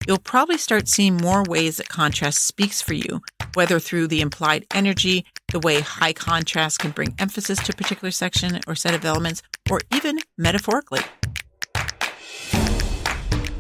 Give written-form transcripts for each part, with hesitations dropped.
you'll probably start seeing more ways that contrast speaks for you, whether through the implied energy, the way high contrast can bring emphasis to a particular section or set of elements, or even metaphorically.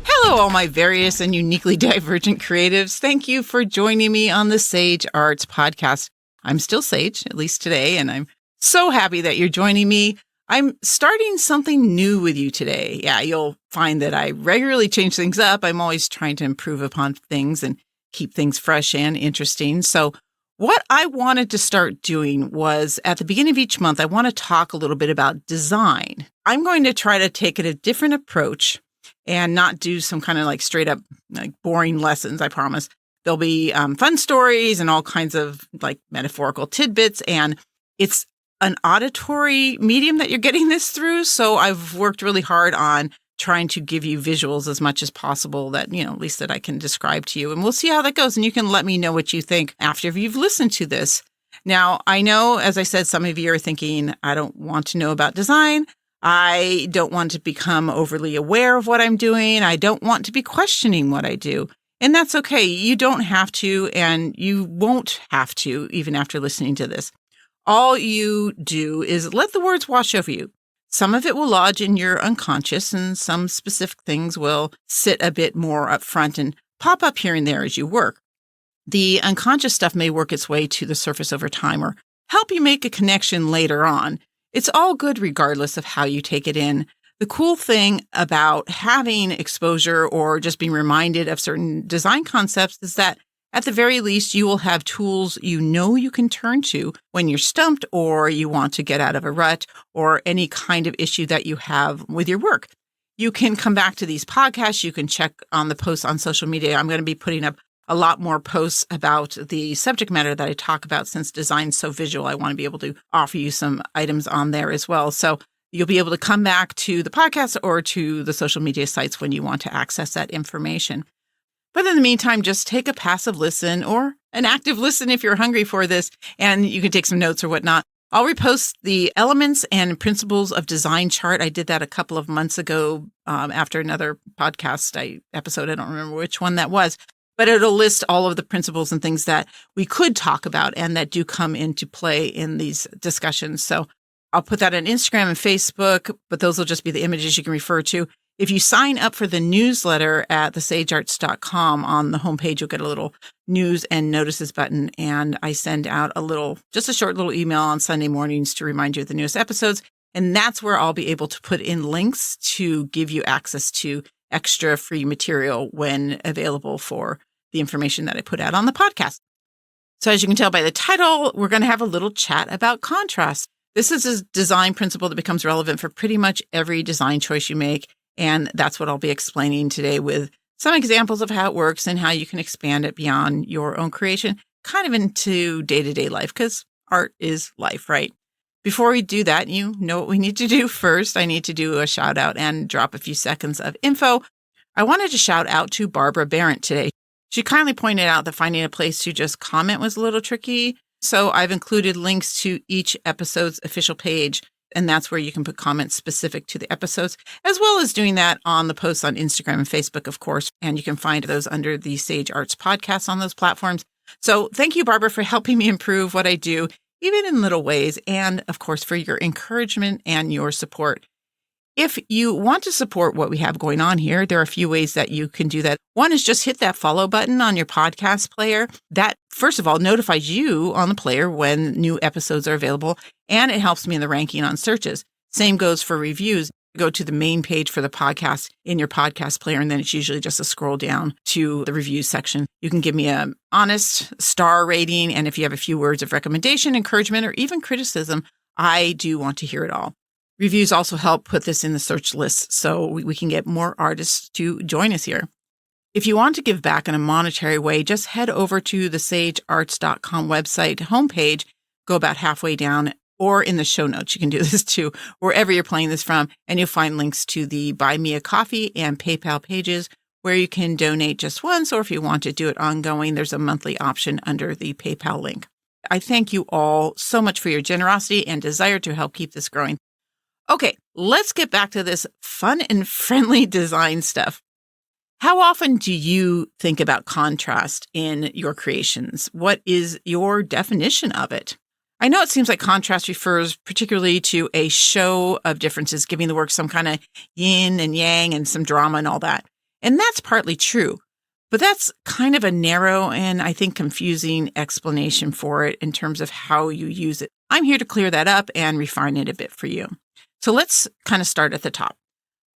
Hello, all my various and uniquely divergent creatives. Thank you for joining me on the Sage Arts Podcast. I'm still Sage, at least today, and I'm so happy that you're joining me. I'm starting something new with you today. Yeah, you'll find that I regularly change things up. I'm always trying to improve upon things and keep things fresh and interesting. So what I wanted to start doing was at the beginning of each month, I want to talk a little bit about design. I'm going to try to take a different approach and not do some kind of like straight up like boring lessons, I promise. There'll be fun stories and all kinds of like metaphorical tidbits, and it's an auditory medium that you're getting this through. So I've worked really hard on trying to give you visuals as much as possible that, at least that I can describe to you. And we'll see how that goes. And you can let me know what you think after you've listened to this. Now, I know, as I said, some of you are thinking, I don't want to know about design. I don't want to become overly aware of what I'm doing. I don't want to be questioning what I do. And that's okay. You don't have to, and you won't have to, even after listening to this. All you do is let the words wash over you. Some of it will lodge in your unconscious, and some specific things will sit a bit more up front and pop up here and there as you work. The unconscious stuff may work its way to the surface over time or help you make a connection later on. It's all good regardless of how you take it in. The cool thing about having exposure or just being reminded of certain design concepts is that at the very least, you will have tools you can turn to when you're stumped or you want to get out of a rut or any kind of issue that you have with your work. You can come back to these podcasts. You can check on the posts on social media. I'm going to be putting up a lot more posts about the subject matter that I talk about. Since design's so visual, I want to be able to offer you some items on there as well. So you'll be able to come back to the podcast or to the social media sites when you want to access that information. But in the meantime, just take a passive listen or an active listen if you're hungry for this, and you can take some notes or whatnot. I'll repost the elements and principles of design chart. I did that a couple of months ago after another podcast episode. I don't remember which one that was, but it'll list all of the principles and things that we could talk about and that do come into play in these discussions. So I'll put that on Instagram and Facebook, but those will just be the images you can refer to. If you sign up for the newsletter at thesagearts.com, on the homepage, you'll get a little news and notices button. And I send out just a short little email on Sunday mornings to remind you of the newest episodes. And that's where I'll be able to put in links to give you access to extra free material when available for the information that I put out on the podcast. So as you can tell by the title, we're going to have a little chat about contrast. This is a design principle that becomes relevant for pretty much every design choice you make. And that's what I'll be explaining today with some examples of how it works and how you can expand it beyond your own creation, kind of into day-to-day life, because art is life, right? Before we do that, you know what we need to do first. I need to do a shout out and drop a few seconds of info. I wanted to shout out to Barbara Barrett today. She kindly pointed out that finding a place to just comment was a little tricky. So I've included links to each episode's official page. And that's where you can put comments specific to the episodes, as well as doing that on the posts on Instagram and Facebook, of course. And you can find those under the Sage Arts Podcast on those platforms. So thank you, Barbara, for helping me improve what I do, even in little ways. And of course, for your encouragement and your support. If you want to support what we have going on here, there are a few ways that you can do that. One is just hit that follow button on your podcast player. That, first of all, notifies you on the player when new episodes are available, and it helps me in the ranking on searches. Same goes for reviews. Go to the main page for the podcast in your podcast player, and then it's usually just a scroll down to the reviews section. You can give me an honest star rating, and if you have a few words of recommendation, encouragement, or even criticism, I do want to hear it all. Reviews also help put this in the search list so we can get more artists to join us here. If you want to give back in a monetary way, just head over to the sagearts.com website homepage, go about halfway down, or in the show notes. You can do this too, wherever you're playing this from, and you'll find links to the Buy Me a Coffee and PayPal pages where you can donate just once, or if you want to do it ongoing, there's a monthly option under the PayPal link. I thank you all so much for your generosity and desire to help keep this growing. Okay, let's get back to this fun and friendly design stuff. How often do you think about contrast in your creations? What is your definition of it? I know it seems like contrast refers particularly to a show of differences, giving the work some kind of yin and yang and some drama and all that. And that's partly true. But that's kind of a narrow and I think confusing explanation for it in terms of how you use it. I'm here to clear that up and refine it a bit for you. So let's kind of start at the top.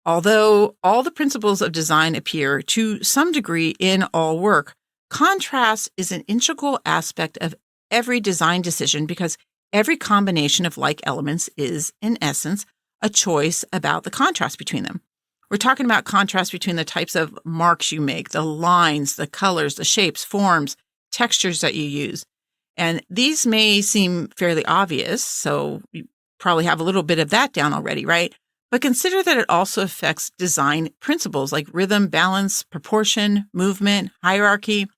Although all the principles of design appear to some degree in all work, contrast is an integral aspect of every design decision because every combination of like elements is, in essence, a choice about the contrast between them. We're talking about contrast between the types of marks you make, the lines, the colors, the shapes, forms, textures that you use. And these may seem fairly obvious, so you probably have a little bit of that down already, right? But consider that it also affects design principles like rhythm, balance, proportion, movement, hierarchy.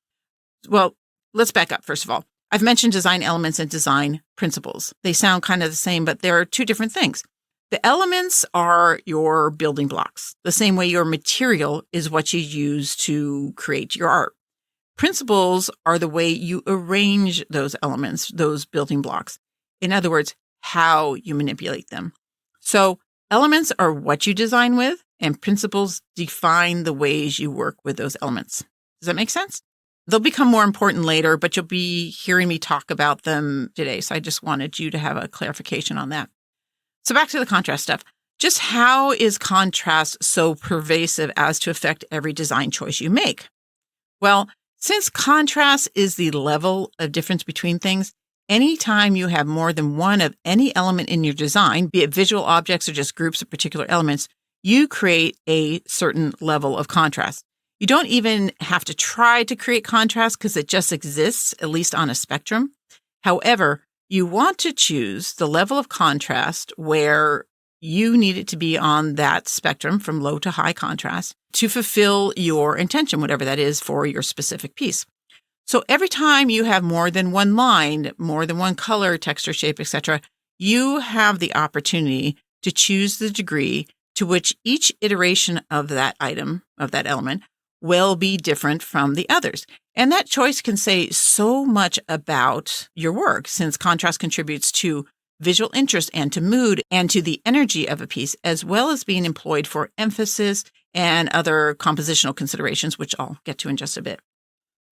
Well, let's back up first of all. I've mentioned design elements and design principles. They sound kind of the same, but they're two different things. The elements are your building blocks, the same way your material is what you use to create your art. Principles are the way you arrange those elements, those building blocks. In other words, how you manipulate them. So elements are what you design with, and principles define the ways you work with those elements. Does that make sense? They'll become more important later, but you'll be hearing me talk about them today. So I just wanted you to have a clarification on that. So back to the contrast stuff. Just how is contrast so pervasive as to affect every design choice you make? Well, since contrast is the level of difference between things, anytime you have more than one of any element in your design, be it visual objects or just groups of particular elements, you create a certain level of contrast. You don't even have to try to create contrast because it just exists, at least on a spectrum. However, you want to choose the level of contrast where you need it to be on that spectrum from low to high contrast to fulfill your intention, whatever that is for your specific piece. So every time you have more than one line, more than one color, texture, shape, etc., you have the opportunity to choose the degree to which each iteration of that item, of that element, will be different from the others. And that choice can say so much about your work, since contrast contributes to visual interest and to mood and to the energy of a piece, as well as being employed for emphasis and other compositional considerations, which I'll get to in just a bit.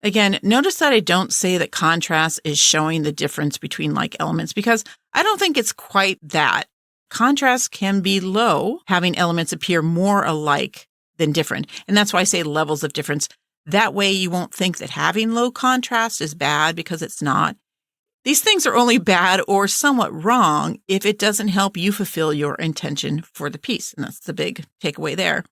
Again, notice that I don't say that contrast is showing the difference between like elements because I don't think it's quite that. Contrast can be low, having elements appear more alike than different. And that's why I say levels of difference. That way you won't think that having low contrast is bad because it's not. These things are only bad or somewhat wrong if it doesn't help you fulfill your intention for the piece. And that's the big takeaway there.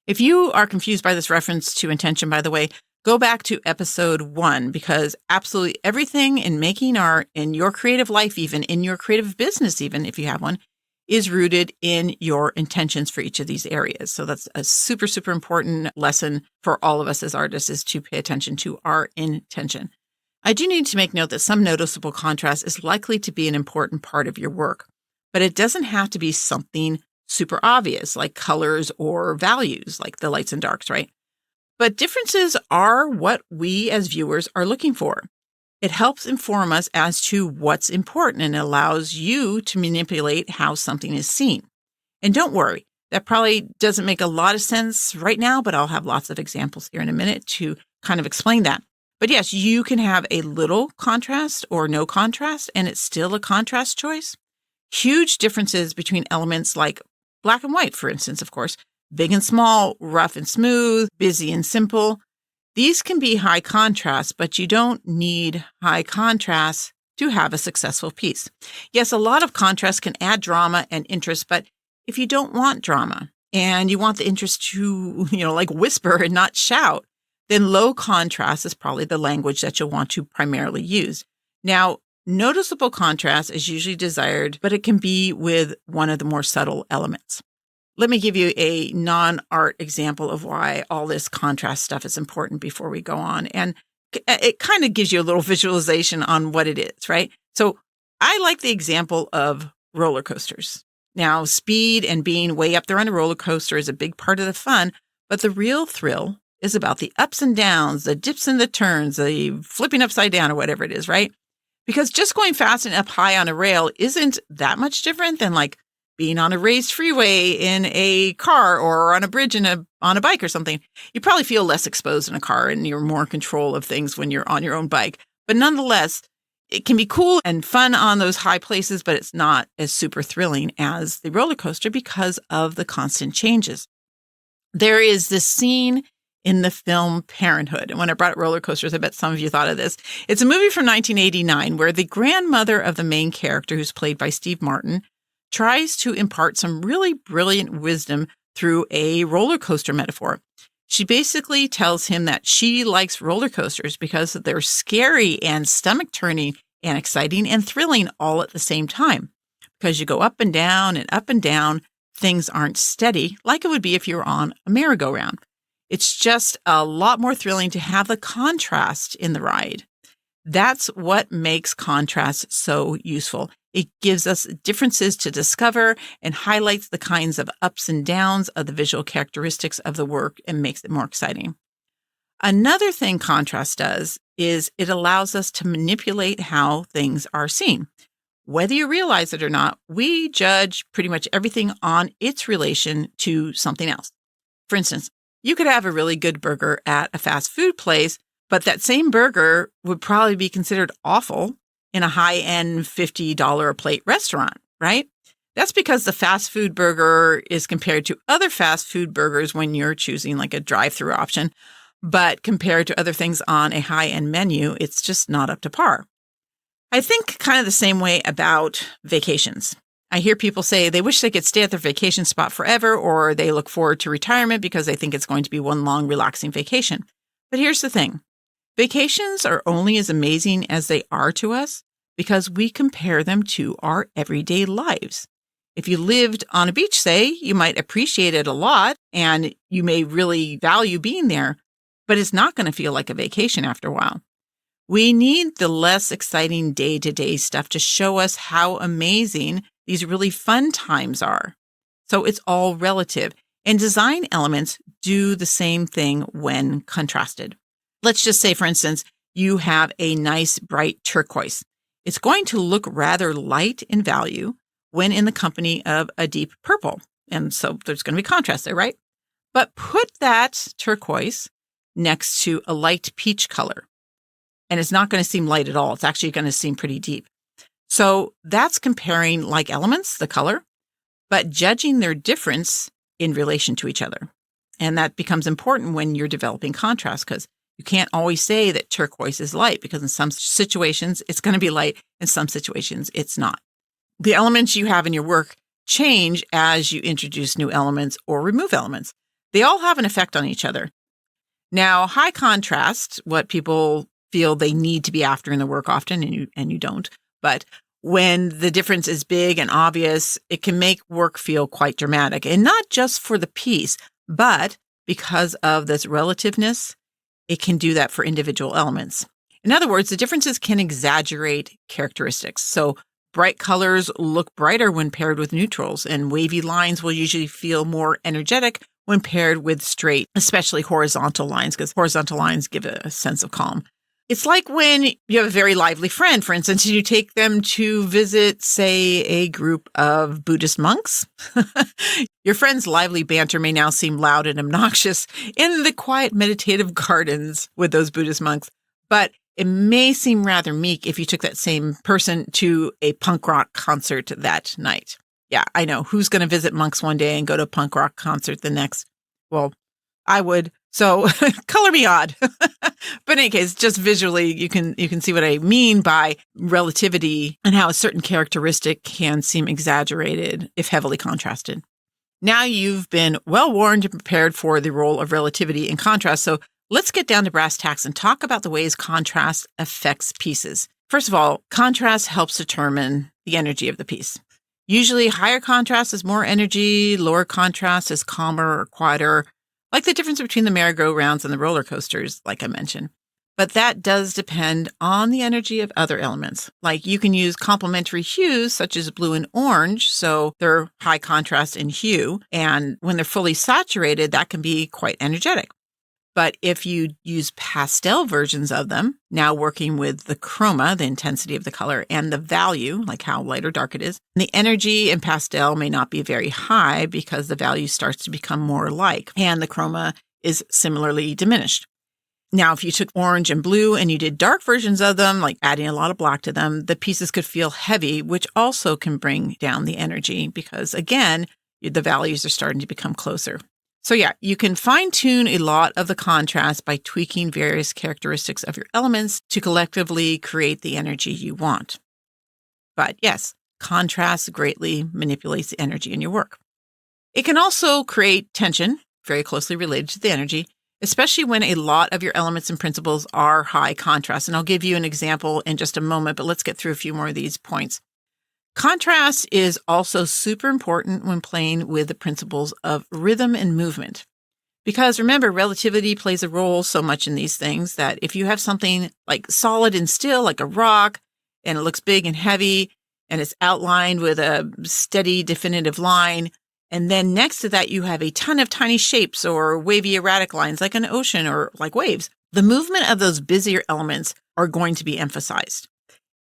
If you are confused by this reference to intention, by the way, go back to episode 1 because absolutely everything in making art, in your creative life, even in your creative business, even if you have one, is rooted in your intentions for each of these areas. So that's a super, super important lesson for all of us as artists is to pay attention to our intention. I do need to make note that some noticeable contrast is likely to be an important part of your work, but it doesn't have to be something super obvious like colors or values like the lights and darks, right? But differences are what we as viewers are looking for. It helps inform us as to what's important and allows you to manipulate how something is seen. And don't worry, that probably doesn't make a lot of sense right now, but I'll have lots of examples here in a minute to kind of explain that. But yes, you can have a little contrast or no contrast, and it's still a contrast choice. Huge differences between elements like black and white, for instance, of course, big and small, rough and smooth, busy and simple. These can be high contrast, but you don't need high contrast to have a successful piece. Yes, a lot of contrast can add drama and interest, but if you don't want drama and you want the interest to, like whisper and not shout, then low contrast is probably the language that you'll want to primarily use. Now, noticeable contrast is usually desired, but it can be with one of the more subtle elements. Let me give you a non-art example of why all this contrast stuff is important before we go on. And it kind of gives you a little visualization on what it is, right? So I like the example of roller coasters. Now, speed and being way up there on a roller coaster is a big part of the fun, but the real thrill is about the ups and downs, the dips and the turns, the flipping upside down or whatever it is, right? Because just going fast and up high on a rail isn't that much different than like being on a raised freeway in a car or on a bridge on a bike or something. You probably feel less exposed in a car and you're more in control of things when you're on your own bike. But nonetheless, it can be cool and fun on those high places, but it's not as super thrilling as the roller coaster because of the constant changes. There is this scene in the film Parenthood. And when I brought up roller coasters, I bet some of you thought of this. It's a movie from 1989 where the grandmother of the main character, who's played by Steve Martin, tries to impart some really brilliant wisdom through a roller coaster metaphor. She basically tells him that she likes roller coasters because they're scary and stomach-turning and exciting and thrilling all at the same time. Because you go up and down, things aren't steady like it would be if you were on a merry-go-round. It's just a lot more thrilling to have the contrast in the ride. That's what makes contrast so useful. It gives us differences to discover and highlights the kinds of ups and downs of the visual characteristics of the work and makes it more exciting. Another thing contrast does is it allows us to manipulate how things are seen. Whether you realize it or not, we judge pretty much everything on its relation to something else. For instance, you could have a really good burger at a fast food place, but that same burger would probably be considered awful in a high-end $50 a plate restaurant, right? That's because the fast food burger is compared to other fast food burgers when you're choosing like a drive-through option. But compared to other things on a high-end menu, it's just not up to par. I think kind of the same way about vacations. I hear people say they wish they could stay at their vacation spot forever, or they look forward to retirement because they think it's going to be one long, relaxing vacation. But here's the thing. Vacations are only as amazing as they are to us because we compare them to our everyday lives. If you lived on a beach, say, you might appreciate it a lot and you may really value being there, but it's not going to feel like a vacation after a while. We need the less exciting day-to-day stuff to show us how amazing these really fun times are. So it's all relative. And design elements do the same thing when contrasted. Let's just say, for instance, you have a nice bright turquoise. It's going to look rather light in value when in the company of a deep purple. And so there's going to be contrast there, right? But put that turquoise next to a light peach color, and it's not going to seem light at all. It's actually going to seem pretty deep. So that's comparing like elements, the color, but judging their difference in relation to each other. And that becomes important when you're developing contrast because you can't always say that turquoise is light because in some situations it's going to be light, in some situations it's not. The elements you have in your work change as you introduce new elements or remove elements. They all have an effect on each other. Now, high contrast, what people feel they need to be after in the work often, and you don't, but when the difference is big and obvious, it can make work feel quite dramatic. And not just for the piece, but because of this relativeness, it can do that for individual elements. In other words, the differences can exaggerate characteristics. So bright colors look brighter when paired with neutrals, and wavy lines will usually feel more energetic when paired with straight, especially horizontal lines, because horizontal lines give a sense of calm. It's like when you have a very lively friend, for instance, and you take them to visit, say, a group of Buddhist monks. Your friend's lively banter may now seem loud and obnoxious in the quiet meditative gardens with those Buddhist monks, but it may seem rather meek if you took that same person to a punk rock concert that night. Yeah, I know. Who's going to visit monks one day and go to a punk rock concert the next? Well, I would. So color me odd. But in any case, just visually, you can see what I mean by relativity and how a certain characteristic can seem exaggerated if heavily contrasted. Now you've been well warned and prepared for the role of relativity and contrast. So let's get down to brass tacks and talk about the ways contrast affects pieces. First of all, contrast helps determine the energy of the piece. Usually higher contrast is more energy, lower contrast is calmer or quieter, like the difference between the merry-go-rounds and the roller coasters, like I mentioned. But that does depend on the energy of other elements. Like you can use complementary hues such as blue and orange, so they're high contrast in hue, and when they're fully saturated, that can be quite energetic. But if you use pastel versions of them, now working with the chroma, the intensity of the color, and the value, like how light or dark it is, the energy in pastel may not be very high because the value starts to become more alike, and the chroma is similarly diminished. Now, if you took orange and blue and you did dark versions of them, like adding a lot of black to them, the pieces could feel heavy, which also can bring down the energy because, again, the values are starting to become closer. So yeah, you can fine-tune a lot of the contrast by tweaking various characteristics of your elements to collectively create the energy you want. But yes, contrast greatly manipulates the energy in your work. It can also create tension, very closely related to the energy, especially when a lot of your elements and principles are high contrast. And I'll give you an example in just a moment, but let's get through a few more of these points. Contrast is also super important when playing with the principles of rhythm and movement. Because remember, relativity plays a role so much in these things that if you have something like solid and still, like a rock, and it looks big and heavy, and it's outlined with a steady, definitive line, and then next to that you have a ton of tiny shapes or wavy, erratic lines like an ocean or like waves, the movement of those busier elements are going to be emphasized.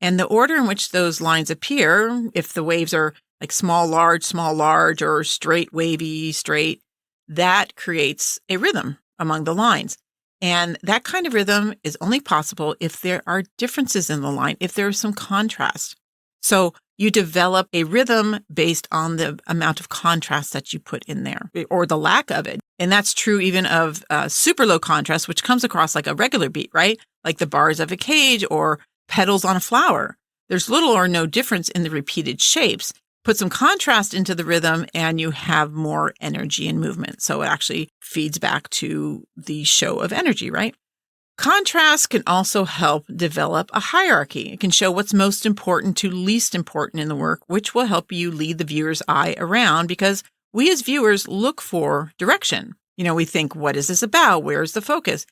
And the order in which those lines appear, if the waves are like small, large, or straight, wavy, straight, that creates a rhythm among the lines. And that kind of rhythm is only possible if there are differences in the line, if there is some contrast. So you develop a rhythm based on the amount of contrast that you put in there, or the lack of it. And that's true even of super low contrast, which comes across like a regular beat, right? Like the bars of a cage or petals on a flower. There's little or no difference in the repeated shapes. Put some contrast into the rhythm and you have more energy and movement. So it actually feeds back to the show of energy, right? Contrast can also help develop a hierarchy. It can show what's most important to least important in the work, which will help you lead the viewer's eye around because we as viewers look for direction. We think, what is this about? Where's the focus?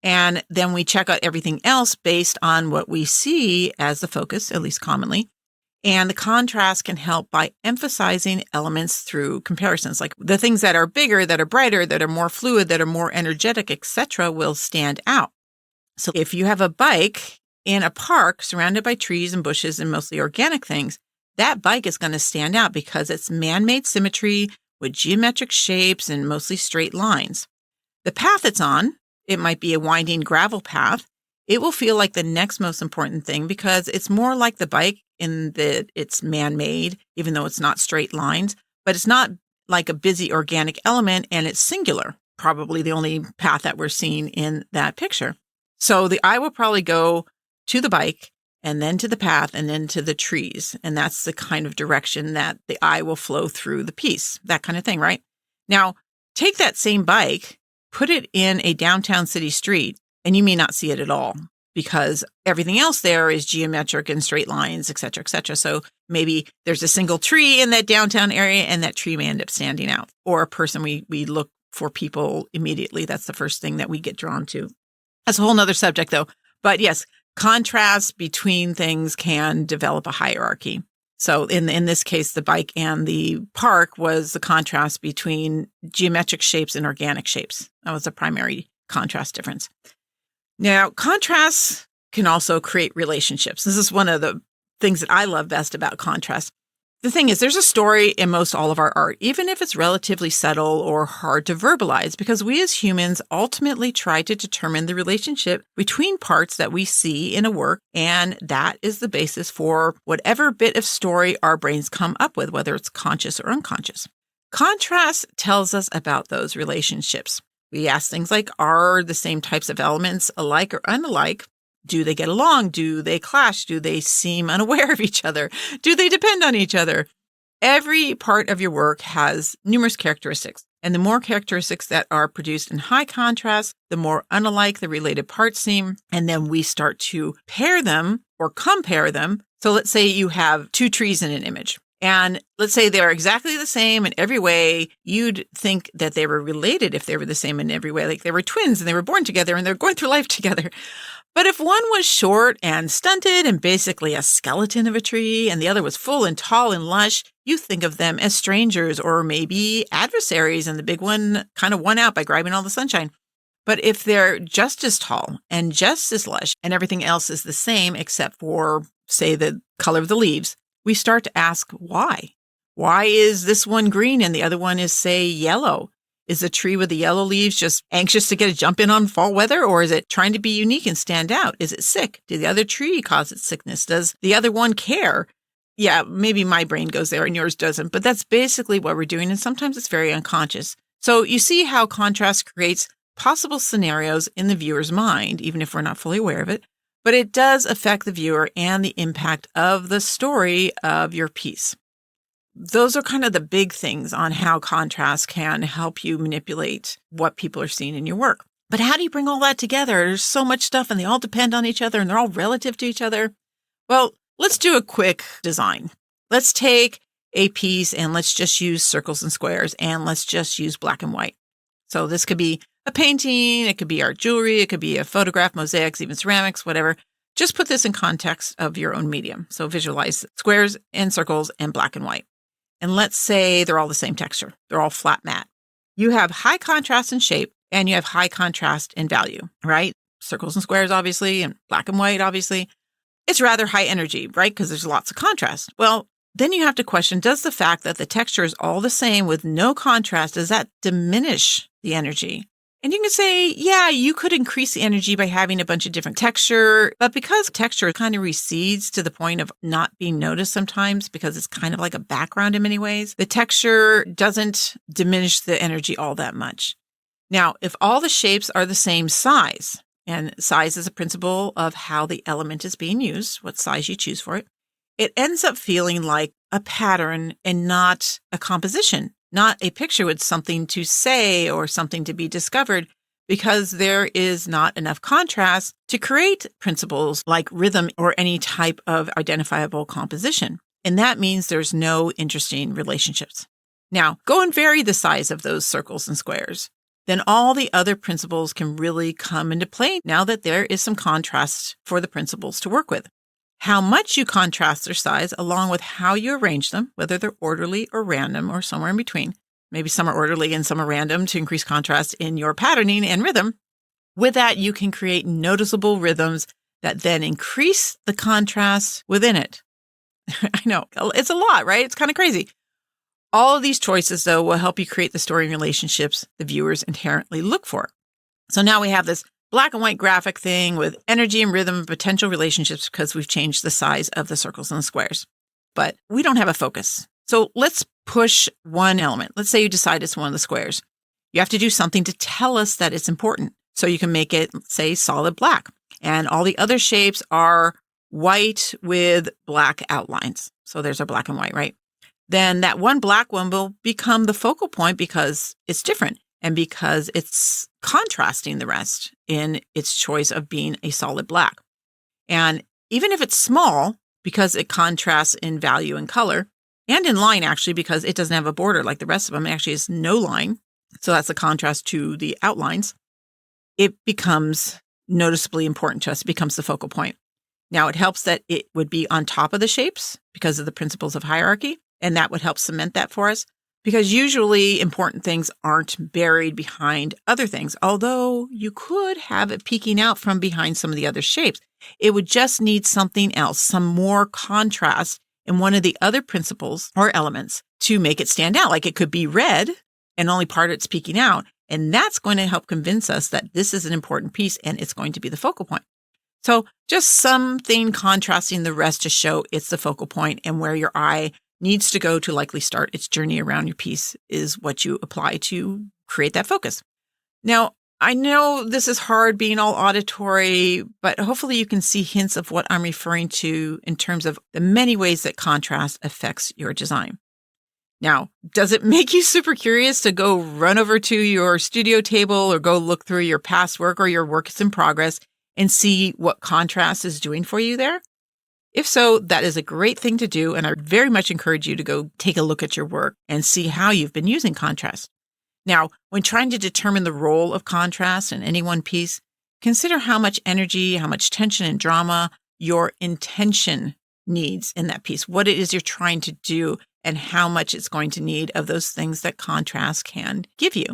And then we check out everything else based on what we see as the focus, at least commonly. And the contrast can help by emphasizing elements through comparisons, like the things that are bigger, that are brighter, that are more fluid, that are more energetic, etc., will stand out. So if you have a bike in a park surrounded by trees and bushes and mostly organic things, that bike is going to stand out because it's man-made symmetry with geometric shapes and mostly straight lines. The path it's on, it might be a winding gravel path. It will feel like the next most important thing because it's more like the bike in that it's man-made, even though it's not straight lines, but it's not like a busy organic element and it's singular, probably the only path that we're seeing in that picture. So the eye will probably go to the bike and then to the path and then to the trees. And that's the kind of direction that the eye will flow through the piece, that kind of thing, right? Now, take that same bike, put it in a downtown city street, and you may not see it at all because everything else there is geometric and straight lines, et cetera, et cetera. So maybe there's a single tree in that downtown area and that tree may end up standing out. Or a person, we look for people immediately. That's the first thing that we get drawn to. That's a whole nother subject though. But yes, contrast between things can develop a hierarchy. So in this case, the bike and the park was the contrast between geometric shapes and organic shapes. That was the primary contrast difference. Now, contrasts can also create relationships. This is one of the things that I love best about contrast. The thing is, there's a story in most all of our art, even if it's relatively subtle or hard to verbalize, because we as humans ultimately try to determine the relationship between parts that we see in a work, and that is the basis for whatever bit of story our brains come up with, whether it's conscious or unconscious. Contrast tells us about those relationships. We ask things like, are the same types of elements alike or unlike? Do they get along? Do they clash? Do they seem unaware of each other? Do they depend on each other? Every part of your work has numerous characteristics. And the more characteristics that are produced in high contrast, the more unalike the related parts seem. And then we start to pair them or compare them. So let's say you have two trees in an image. And let's say they're exactly the same in every way. You'd think that they were related if they were the same in every way, like they were twins and they were born together and they're going through life together. But if one was short and stunted and basically a skeleton of a tree and the other was full and tall and lush, you think of them as strangers or maybe adversaries, and the big one kind of won out by grabbing all the sunshine. But if they're just as tall and just as lush and everything else is the same except for, say, the color of the leaves, we start to ask why. Why is this one green and the other one is, say, yellow? Is the tree with the yellow leaves just anxious to get a jump in on fall weather, or is it trying to be unique and stand out? Is it sick? Did the other tree cause its sickness? Does the other one care? Yeah, maybe my brain goes there and yours doesn't, but that's basically what we're doing, and sometimes it's very unconscious. So you see how contrast creates possible scenarios in the viewer's mind, even if we're not fully aware of it, but it does affect the viewer and the impact of the story of your piece. Those are kind of the big things on how contrast can help you manipulate what people are seeing in your work. But how do you bring all that together? There's so much stuff and they all depend on each other and they're all relative to each other. Well, let's do a quick design. Let's take a piece and let's just use circles and squares and let's just use black and white. So this could be a painting, it could be art jewelry, it could be a photograph, mosaics, even ceramics, whatever. Just put this in context of your own medium. So visualize squares and circles and black and white. And let's say they're all the same texture. They're all flat matte. You have high contrast in shape and you have high contrast in value, right? Circles and squares, obviously, and black and white, obviously. It's rather high energy, right? Because there's lots of contrast. Well, then you have to question, does the fact that the texture is all the same with no contrast, does that diminish the energy? And you can say, yeah, you could increase the energy by having a bunch of different texture, but because texture kind of recedes to the point of not being noticed sometimes because it's kind of like a background in many ways, the texture doesn't diminish the energy all that much. Now, if all the shapes are the same size, and size is a principle of how the element is being used, what size you choose for it, it ends up feeling like a pattern and not a composition. Not a picture with something to say or something to be discovered, because there is not enough contrast to create principles like rhythm or any type of identifiable composition. And that means there's no interesting relationships. Now, go and vary the size of those circles and squares. Then all the other principles can really come into play now that there is some contrast for the principles to work with. How much you contrast their size along with how you arrange them, whether they're orderly or random or somewhere in between. Maybe some are orderly and some are random to increase contrast in your patterning and rhythm. With that, you can create noticeable rhythms that then increase the contrast within it. I know, it's a lot, right? It's kind of crazy. All of these choices, though, will help you create the story and relationships the viewers inherently look for. So now we have this black and white graphic thing with energy and rhythm and potential relationships because we've changed the size of the circles and the squares. But we don't have a focus. So let's push one element. Let's say you decide it's one of the squares. You have to do something to tell us that it's important. So you can make it, say, solid black. And all the other shapes are white with black outlines. So there's our black and white, right? Then that one black one will become the focal point because it's different. And because it's contrasting the rest in its choice of being a solid black. And even if it's small, because it contrasts in value and color, and in line actually, because it doesn't have a border like the rest of them, it actually has no line. So that's a contrast to the outlines. It becomes noticeably important to us. It becomes the focal point. Now, it helps that it would be on top of the shapes because of the principles of hierarchy, and that would help cement that for us. Because usually important things aren't buried behind other things, although you could have it peeking out from behind some of the other shapes. It would just need something else, some more contrast in one of the other principles or elements to make it stand out. Like it could be red and only part of it's peeking out. And that's going to help convince us that this is an important piece and it's going to be the focal point. So just something contrasting the rest to show it's the focal point and where your eye needs to go to likely start its journey around your piece is what you apply to create that focus. Now, I know this is hard being all auditory, but hopefully you can see hints of what I'm referring to in terms of the many ways that contrast affects your design. Now, does it make you super curious to go run over to your studio table or go look through your past work or your works in progress and see what contrast is doing for you there? If so, that is a great thing to do, and I very much encourage you to go take a look at your work and see how you've been using contrast. Now, when trying to determine the role of contrast in any one piece, consider how much energy, how much tension and drama your intention needs in that piece, what it is you're trying to do, and how much it's going to need of those things that contrast can give you.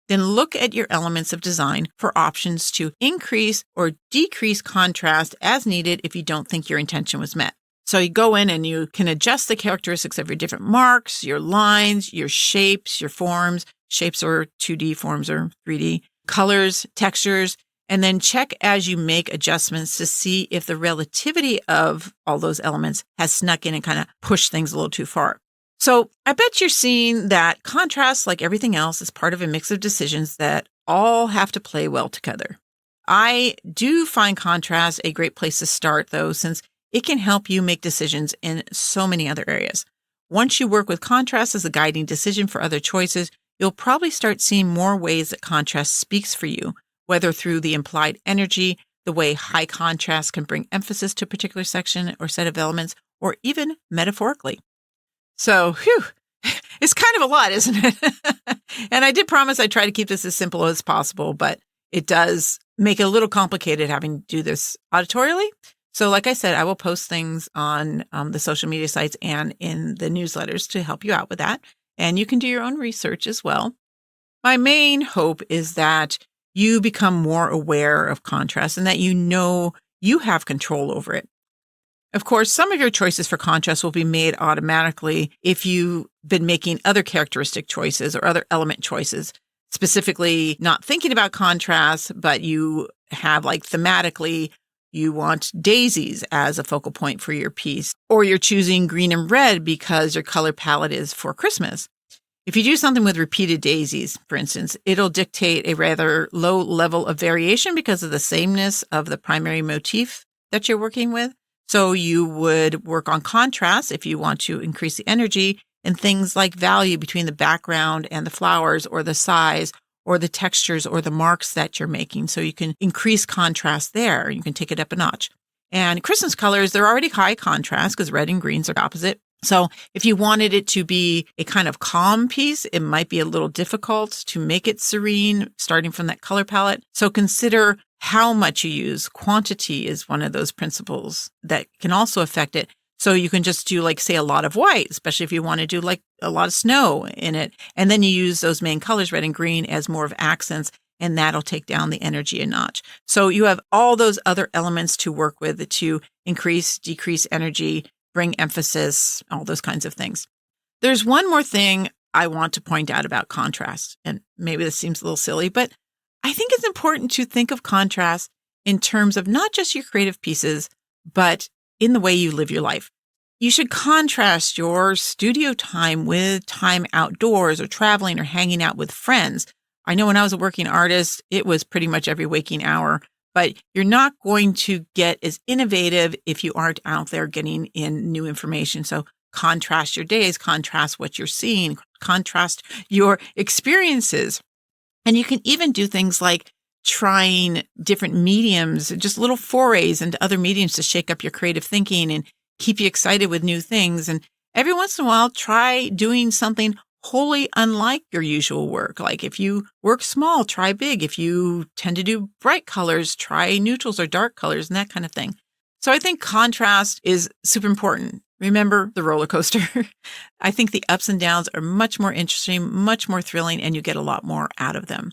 then look at your elements of design for options to increase or decrease contrast as needed if you don't think your intention was met. So you go in and you can adjust the characteristics of your different marks, your lines, your shapes, your forms. Shapes or 2D, forms or 3D, colors, textures, and then check as you make adjustments to see if the relativity of all those elements has snuck in and kind of pushed things a little too far. So I bet you're seeing that contrast, like everything else, is part of a mix of decisions that all have to play well together. I do find contrast a great place to start, though, since it can help you make decisions in so many other areas. Once you work with contrast as a guiding decision for other choices, you'll probably start seeing more ways that contrast speaks for you, whether through the implied energy, the way high contrast can bring emphasis to a particular section or set of elements, or even metaphorically. So, it's kind of a lot, isn't it? And I did promise I'd try to keep this as simple as possible, but it does make it a little complicated having to do this auditorially. So like I said, I will post things on the social media sites and in the newsletters to help you out with that. And you can do your own research as well. My main hope is that you become more aware of contrast and that you know you have control over it. Of course, some of your choices for contrast will be made automatically if you've been making other characteristic choices or other element choices, specifically not thinking about contrast, but you have like thematically, you want daisies as a focal point for your piece, or you're choosing green and red because your color palette is for Christmas. If you do something with repeated daisies, for instance, it'll dictate a rather low level of variation because of the sameness of the primary motif that you're working with. So you would work on contrast if you want to increase the energy and things like value between the background and the flowers, or the size, or the textures, or the marks that you're making. So you can increase contrast there. You can take it up a notch. And Christmas colors, they're already high contrast because red and greens are opposite. So if you wanted it to be a kind of calm piece, it might be a little difficult to make it serene, starting from that color palette. So consider how much you use. Quantity is one of those principles that can also affect it. So you can just do, like, say, a lot of white, especially if you want to do like a lot of snow in it. And then you use those main colors, red and green, as more of accents, and that'll take down the energy a notch. So you have all those other elements to work with to increase, decrease energy, bring emphasis, all those kinds of things. There's one more thing I want to point out about contrast, and maybe this seems a little silly, but I think it's important to think of contrast in terms of not just your creative pieces, but in the way you live your life. You should contrast your studio time with time outdoors or traveling or hanging out with friends. I know when I was a working artist, it was pretty much every waking hour, but you're not going to get as innovative if you aren't out there getting in new information. So contrast your days, contrast what you're seeing, contrast your experiences. And you can even do things like trying different mediums, just little forays into other mediums to shake up your creative thinking and keep you excited with new things. And every once in a while, try doing something wholly unlike your usual work. Like if you work small, try big. If you tend to do bright colors, try neutrals or dark colors and that kind of thing. So I think contrast is super important. Remember the roller coaster. I think the ups and downs are much more interesting, much more thrilling, and you get a lot more out of them.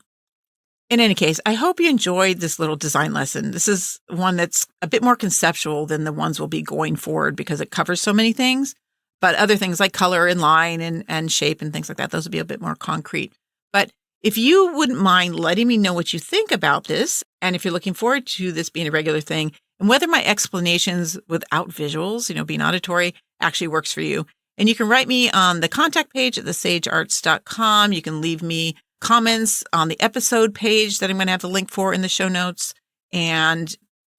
In any case, I hope you enjoyed this little design lesson. This is one that's a bit more conceptual than the ones we'll be going forward because it covers so many things. But other things like color and line and shape and things like that, those will be a bit more concrete. But if you wouldn't mind letting me know what you think about this, and if you're looking forward to this being a regular thing, and whether my explanations without visuals, being auditory, actually works for you. And you can write me on the contact page at thesagearts.com. You can leave me comments on the episode page that I'm going to have the link for in the show notes. And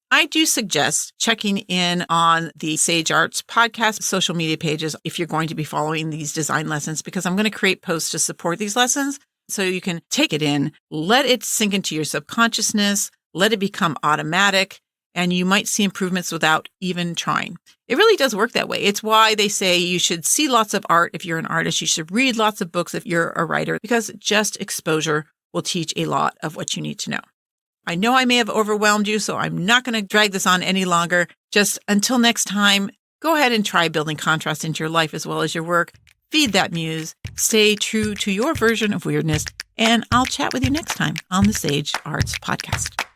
I do suggest checking in on the Sage Arts podcast social media pages if you're going to be following these design lessons, because I'm going to create posts to support these lessons so you can take it in, let it sink into your subconsciousness, let it become automatic, and you might see improvements without even trying. It really does work that way. It's why they say you should see lots of art if you're an artist. You should read lots of books if you're a writer, because just exposure will teach a lot of what you need to know. I know I may have overwhelmed you, so I'm not going to drag this on any longer. Just until next time, go ahead and try building contrast into your life as well as your work. feed that muse, stay true to your version of weirdness, and I'll chat with you next time on the Sage Arts Podcast.